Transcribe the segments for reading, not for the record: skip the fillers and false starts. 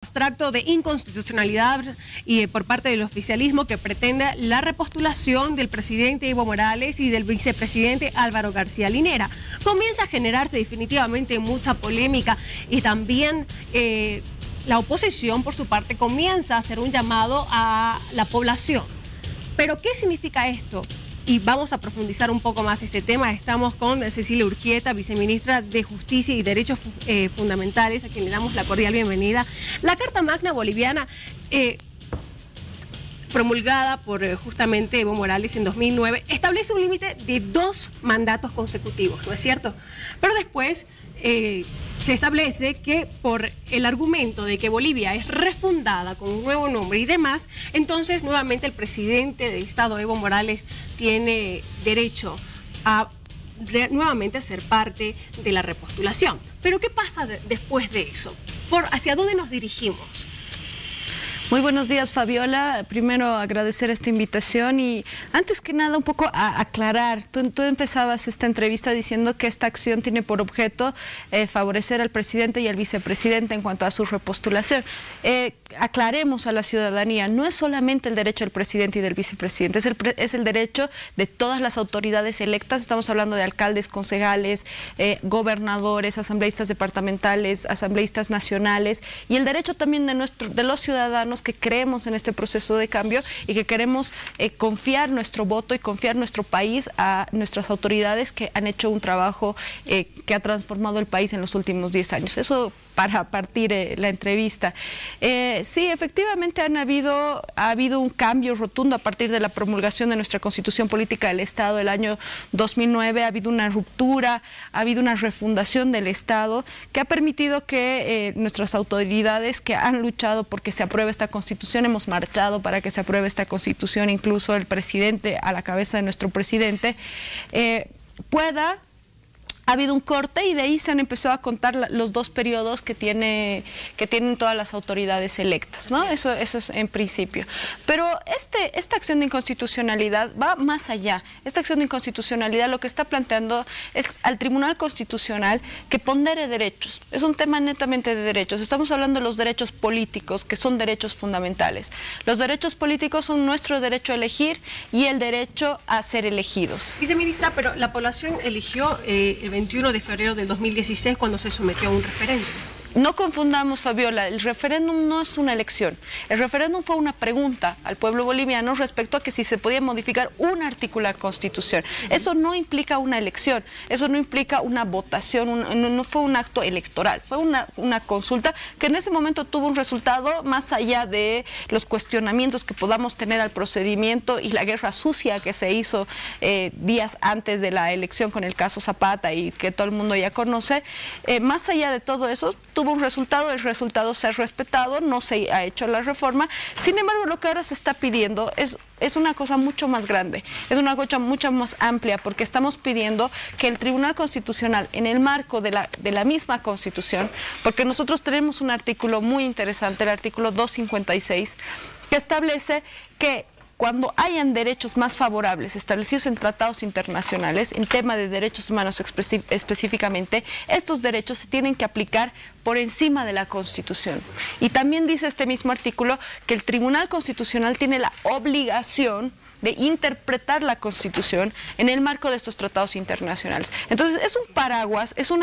Abstracto de inconstitucionalidad y por parte del oficialismo que pretende la repostulación del presidente Evo Morales y del vicepresidente Álvaro García Linera. Comienza a generarse definitivamente mucha polémica y también la oposición por su parte comienza a hacer un llamado a la población. ¿Pero qué significa esto? Y vamos a profundizar un poco más este tema. Estamos con Cecilia Urquieta, viceministra de Justicia y Derechos Fundamentales, a quien le damos la cordial bienvenida. La Carta Magna boliviana, promulgada por justamente Evo Morales en 2009, establece un límite de 2 mandatos consecutivos, ¿no es cierto? Pero después se establece que por el argumento de que Bolivia es refundada con un nuevo nombre y demás, entonces nuevamente el presidente del Estado, Evo Morales, tiene derecho a nuevamente ser parte de la repostulación. Pero ¿qué pasa después de eso? ¿Hacia dónde nos dirigimos? Muy buenos días, Fabiola. Primero agradecer esta invitación y antes que nada un poco a aclarar. Tú empezabas esta entrevista diciendo que esta acción tiene por objeto favorecer al presidente y al vicepresidente en cuanto a su repostulación. Aclaremos a la ciudadanía, no es solamente el derecho del presidente y del vicepresidente, es el derecho de todas las autoridades electas. Estamos hablando de alcaldes, concejales, gobernadores, asambleístas departamentales, asambleístas nacionales y el derecho también de los ciudadanos que creemos en este proceso de cambio y que queremos confiar nuestro voto y confiar nuestro país a nuestras autoridades que han hecho un trabajo que ha transformado el país en los últimos 10 años. Eso para partir la entrevista. Sí, efectivamente ha habido un cambio rotundo a partir de la promulgación de nuestra Constitución Política del Estado el año 2009. Ha habido una ruptura, ha habido una refundación del Estado que ha permitido que nuestras autoridades que han luchado porque se apruebe esta Constitución, hemos marchado para que se apruebe esta Constitución, incluso el presidente a la cabeza de nuestro presidente, ha habido un corte y de ahí se han empezado a contar los 2 periodos que tienen todas las autoridades electas, ¿no? Eso es en principio. Pero esta acción de inconstitucionalidad va más allá. Esta acción de inconstitucionalidad lo que está planteando es al Tribunal Constitucional que pondere derechos. Es un tema netamente de derechos. Estamos hablando de los derechos políticos, que son derechos fundamentales. Los derechos políticos son nuestro derecho a elegir y el derecho a ser elegidos. Viceministra, pero la población eligió el 21 de febrero del 2016 cuando se sometió a un referéndum. No confundamos, Fabiola, el referéndum no es una elección. El referéndum fue una pregunta al pueblo boliviano respecto a que si se podía modificar un artículo de la Constitución. Eso no implica una elección, eso no implica una votación, no fue un acto electoral, fue una consulta que en ese momento tuvo un resultado más allá de los cuestionamientos que podamos tener al procedimiento y la guerra sucia que se hizo días antes de la elección con el caso Zapata y que todo el mundo ya conoce. Más allá de todo eso, tuvo un resultado, el resultado se ha respetado, no se ha hecho la reforma. Sin embargo, lo que ahora se está pidiendo es una cosa mucho más grande, es una cosa mucho más amplia, porque estamos pidiendo que el Tribunal Constitucional, en el marco de la misma Constitución, porque nosotros tenemos un artículo muy interesante, el artículo 256, que establece que cuando hayan derechos más favorables establecidos en tratados internacionales, en tema de derechos humanos específicamente, estos derechos se tienen que aplicar por encima de la Constitución. Y también dice este mismo artículo que el Tribunal Constitucional tiene la obligación de interpretar la Constitución en el marco de estos tratados internacionales. Entonces es un paraguas, es un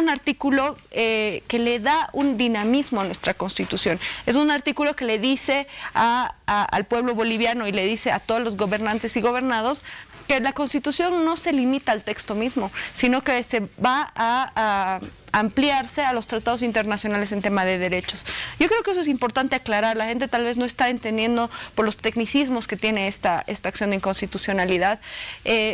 artículo que le da un dinamismo a nuestra Constitución. Es un artículo que le dice al pueblo boliviano y le dice a todos los gobernantes y gobernados que la Constitución no se limita al texto mismo, sino que se va a ampliarse a los tratados internacionales en tema de derechos. Yo creo que eso es importante aclarar. La gente tal vez no está entendiendo por los tecnicismos que tiene esta acción de inconstitucionalidad.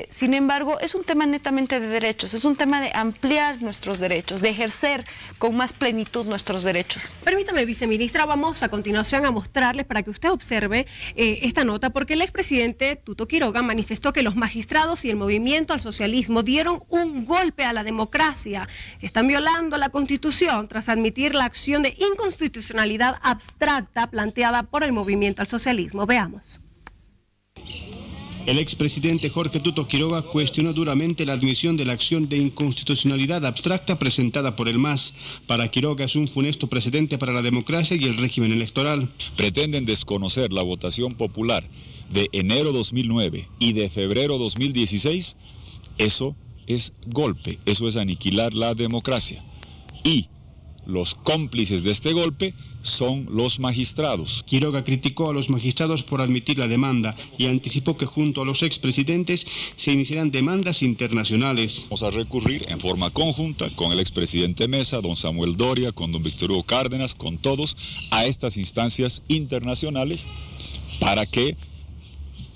Sin embargo, es un tema netamente de derechos, es un tema de ampliar nuestros derechos, de ejercer con más plenitud nuestros derechos. Permítame, viceministra, vamos a continuación a mostrarles para que usted observe esta nota, porque el expresidente Tuto Quiroga manifestó que los magistrados y el movimiento al socialismo dieron un golpe a la democracia, están violando la Constitución tras admitir la acción de inconstitucionalidad abstracta planteada por el movimiento al socialismo. Veamos. El expresidente Jorge Tuto Quiroga cuestionó duramente la admisión de la acción de inconstitucionalidad abstracta presentada por el MAS. Para Quiroga es un funesto precedente para la democracia y el régimen electoral. Pretenden desconocer la votación popular de enero 2009 y de febrero 2016. Eso es golpe, eso es aniquilar la democracia. Y los cómplices de este golpe son los magistrados. Quiroga criticó a los magistrados por admitir la demanda y anticipó que junto a los expresidentes se iniciarán demandas internacionales. Vamos a recurrir en forma conjunta con el expresidente Mesa, don Samuel Doria, con don Víctor Hugo Cárdenas, con todos, a estas instancias internacionales para que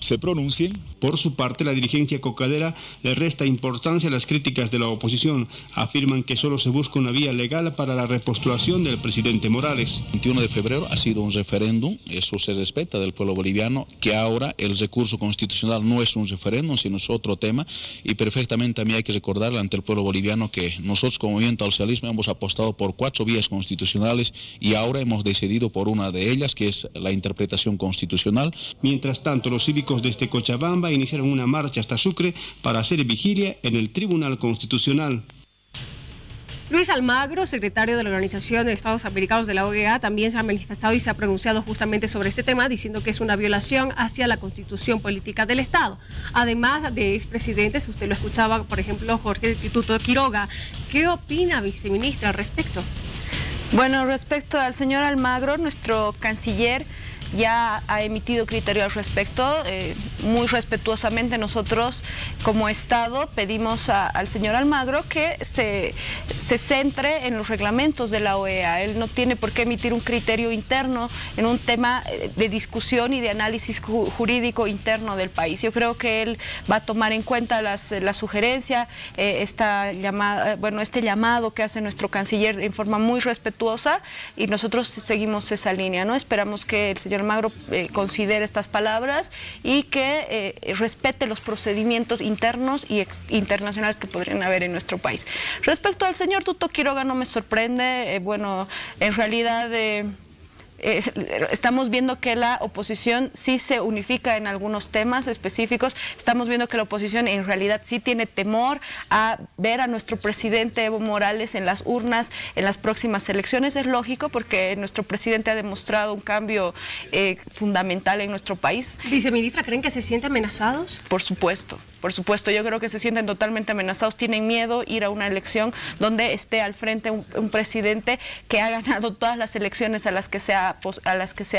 se pronuncien. Por su parte, la dirigencia cocalera le resta importancia a las críticas de la oposición. Afirman que solo se busca una vía legal para la repostulación del presidente Morales. El 21 de febrero ha sido un referéndum, eso se respeta del pueblo boliviano, que ahora el recurso constitucional no es un referéndum, sino es otro tema, y perfectamente a mí hay que recordarle ante el pueblo boliviano que nosotros como Movimiento al Socialismo hemos apostado por 4 vías constitucionales y ahora hemos decidido por una de ellas, que es la interpretación constitucional. Mientras tanto, los cívicos desde Cochabamba iniciaron una marcha hasta Sucre para hacer vigilia en el Tribunal Constitucional. Luis Almagro, secretario de la Organización de Estados Americanos de la OEA, también se ha manifestado y se ha pronunciado justamente sobre este tema, diciendo que es una violación hacia la Constitución política del Estado. Además de expresidentes, usted lo escuchaba, por ejemplo, Jorge Tuto Quiroga. ¿Qué opina, viceministra, al respecto? Bueno, respecto al señor Almagro, nuestro canciller ya ha emitido criterio al respecto. Muy respetuosamente nosotros como Estado pedimos al señor Almagro que se centre en los reglamentos de la OEA. Él no tiene por qué emitir un criterio interno en un tema de discusión y de análisis jurídico interno del país. Yo creo que él va a tomar en cuenta la sugerencia, este llamado que hace nuestro canciller en forma muy respetuosa, y nosotros seguimos esa línea, ¿no? Esperamos que el señor Almagro considere estas palabras y que respete los procedimientos internos y internacionales que podrían haber en nuestro país. Respecto al señor Tuto Quiroga, no me sorprende, bueno, en realidad estamos viendo que la oposición sí se unifica en algunos temas específicos. Estamos viendo que la oposición en realidad sí tiene temor a ver a nuestro presidente Evo Morales en las urnas en las próximas elecciones. Es lógico porque nuestro presidente ha demostrado un cambio fundamental en nuestro país. Viceministra, ¿creen que se sienten amenazados? Por supuesto. Por supuesto, yo creo que se sienten totalmente amenazados, tienen miedo ir a una elección donde esté al frente un presidente que ha ganado todas las elecciones a las que se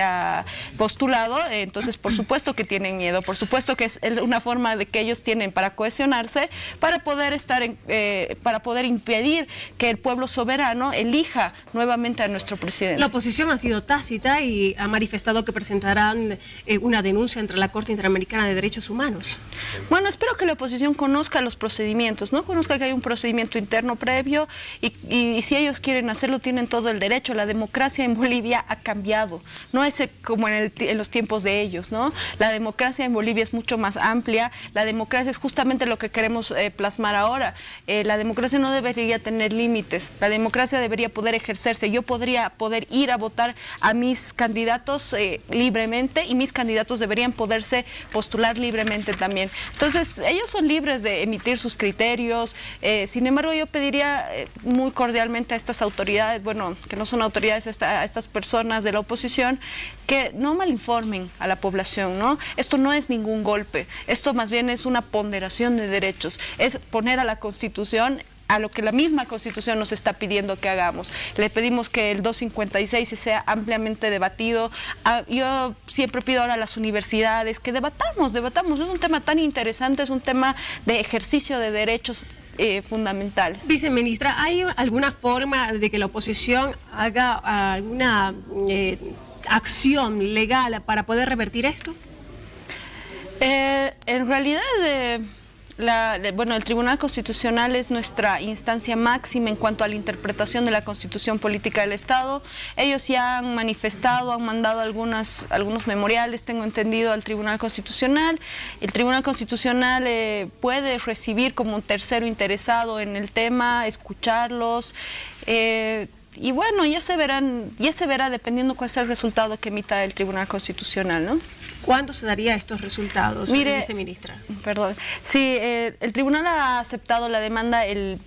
ha postulado. Entonces, por supuesto que tienen miedo, por supuesto que es una forma de que ellos tienen para cohesionarse, para poder para poder impedir que el pueblo soberano elija nuevamente a nuestro presidente. La oposición ha sido tácita y ha manifestado que presentarán una denuncia ante la Corte Interamericana de Derechos Humanos. Bueno, espero que la oposición conozca los procedimientos, ¿no? Conozca que hay un procedimiento interno previo y si ellos quieren hacerlo tienen todo el derecho. La democracia en Bolivia ha cambiado, no es como en los tiempos de ellos, ¿no? La democracia en Bolivia es mucho más amplia, la democracia es justamente lo que queremos plasmar ahora. La democracia no debería tener límites, la democracia debería poder ejercerse. Yo podría poder ir a votar a mis candidatos libremente y mis candidatos deberían poderse postular libremente también. Entonces, ellos son libres de emitir sus criterios. Sin embargo, yo pediría muy cordialmente a estas autoridades, bueno, que no son autoridades, a estas personas de la oposición, que no malinformen a la población, ¿no? Esto no es ningún golpe, esto más bien es una ponderación de derechos, es poner a la Constitución a lo que la misma Constitución nos está pidiendo que hagamos. Le pedimos que el 256 sea ampliamente debatido. Yo siempre pido ahora a las universidades que debatamos. Es un tema tan interesante, es un tema de ejercicio de derechos fundamentales. Viceministra, ¿hay alguna forma de que la oposición haga alguna acción legal para poder revertir esto? En realidad, bueno, el Tribunal Constitucional es nuestra instancia máxima en cuanto a la interpretación de la Constitución Política del Estado. Ellos ya han manifestado, han mandado algunos memoriales, tengo entendido, al Tribunal Constitucional. El Tribunal Constitucional puede recibir como un tercero interesado en el tema, escucharlos. Y bueno, ya se verá dependiendo cuál sea el resultado que emita el Tribunal Constitucional, ¿no? ¿Cuándo se daría estos resultados, viceministra? Perdón. Sí, el tribunal ha aceptado la demanda el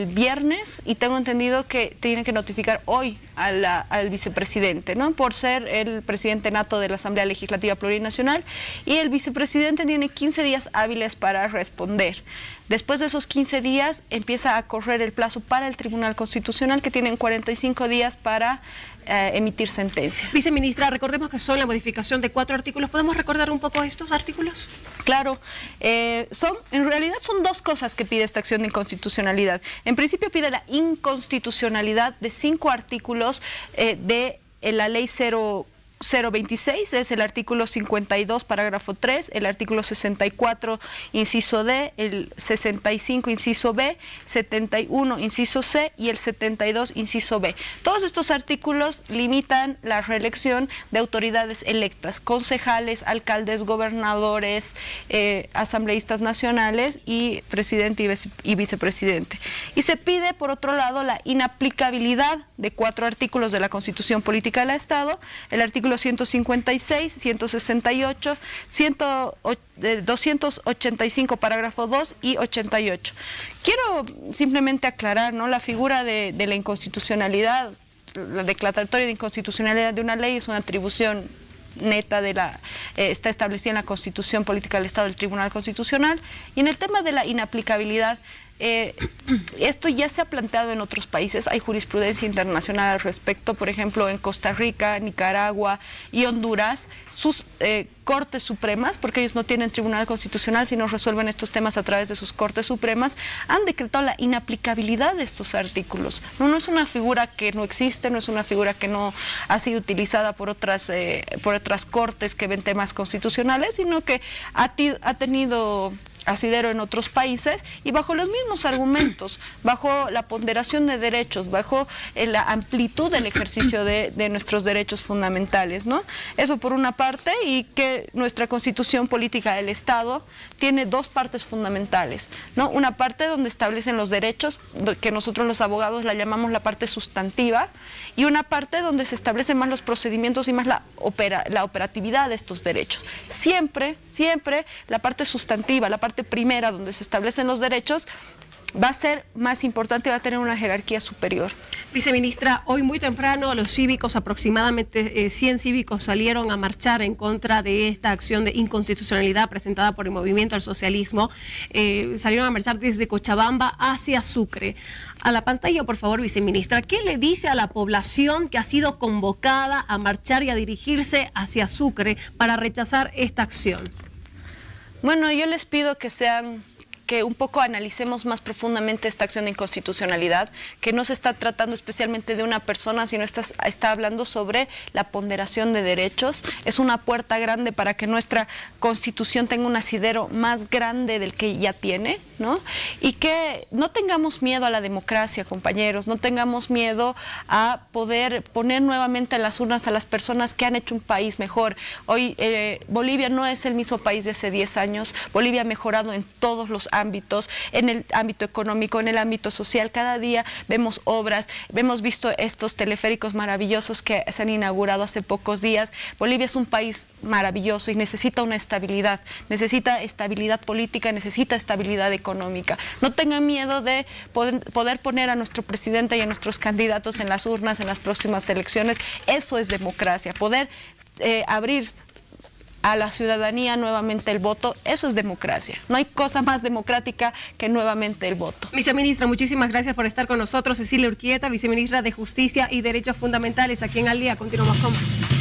viernes y tengo entendido que tienen que notificar hoy al vicepresidente, ¿no? Por ser el presidente nato de la Asamblea Legislativa Plurinacional, y el vicepresidente tiene 15 días hábiles para responder. Después de esos 15 días empieza a correr el plazo para el Tribunal Constitucional, que tienen 45 días para emitir sentencia. Viceministra, recordemos que son la modificación de 4 artículos. ¿Podemos recordar un poco estos artículos? Claro, en realidad son 2 cosas que pide esta acción de inconstitucionalidad. En principio pide la inconstitucionalidad de 5 artículos de la ley 026, es el artículo 52, parágrafo 3, el artículo 64, inciso D, el 65, inciso B, 71, inciso C y el 72, inciso B. Todos estos artículos limitan la reelección de autoridades electas, concejales, alcaldes, gobernadores, asambleístas nacionales y presidente y vicepresidente. Y se pide, por otro lado, la inaplicabilidad de 4 artículos de la Constitución Política del Estado, el artículo 156, 168, 285, parágrafo 2 y 88. Quiero simplemente aclarar, ¿no? La figura de la inconstitucionalidad, la declaratoria de inconstitucionalidad de una ley es una atribución neta está establecida en la Constitución Política del Estado del Tribunal Constitucional. Y en el tema de la inaplicabilidad, esto ya se ha planteado en otros países, hay jurisprudencia internacional al respecto, por ejemplo en Costa Rica, Nicaragua y Honduras, sus cortes supremas, porque ellos no tienen tribunal constitucional, sino resuelven estos temas a través de sus cortes supremas, han decretado la inaplicabilidad de estos artículos. No es una figura que no existe, no es una figura que no ha sido utilizada por otras cortes que ven temas constitucionales, sino que ha tenido asidero en otros países y bajo los mismos argumentos, bajo la ponderación de derechos, bajo la amplitud del ejercicio de nuestros derechos fundamentales, ¿no? Eso por una parte, y que nuestra Constitución Política del Estado tiene 2 partes fundamentales, ¿no? Una parte donde establecen los derechos, que nosotros los abogados la llamamos la parte sustantiva, y una parte donde se establecen más los procedimientos y más la operatividad de estos derechos. Siempre la parte sustantiva, la parte primera donde se establecen los derechos, va a ser más importante y va a tener una jerarquía superior. Viceministra, hoy muy temprano los cívicos, aproximadamente 100 cívicos, salieron a marchar en contra de esta acción de inconstitucionalidad presentada por el Movimiento al Socialismo. Salieron a marchar desde Cochabamba hacia Sucre. A la pantalla, por favor, viceministra, ¿qué le dice a la población que ha sido convocada a marchar y a dirigirse hacia Sucre para rechazar esta acción? Bueno, yo les pido que un poco analicemos más profundamente esta acción de inconstitucionalidad, que no se está tratando especialmente de una persona, sino está hablando sobre la ponderación de derechos. Es una puerta grande para que nuestra Constitución tenga un asidero más grande del que ya tiene, ¿no? Y que no tengamos miedo a la democracia, compañeros, no tengamos miedo a poder poner nuevamente en las urnas a las personas que han hecho un país mejor. Hoy Bolivia no es el mismo país de hace 10 años, Bolivia ha mejorado en todos los ámbitos, en el ámbito económico, en el ámbito social. Cada día vemos obras, hemos visto estos teleféricos maravillosos que se han inaugurado hace pocos días. Bolivia es un país maravilloso y necesita una estabilidad política, necesita estabilidad económica. No tengan miedo de poder poner a nuestro presidente y a nuestros candidatos en las urnas en las próximas elecciones. Eso es democracia, poder abrir a la ciudadanía nuevamente el voto, eso es democracia. No hay cosa más democrática que nuevamente el voto. Viceministra, muchísimas gracias por estar con nosotros. Cecilia Urquieta, viceministra de Justicia y Derechos Fundamentales, aquí en Al Día. Continuamos con más.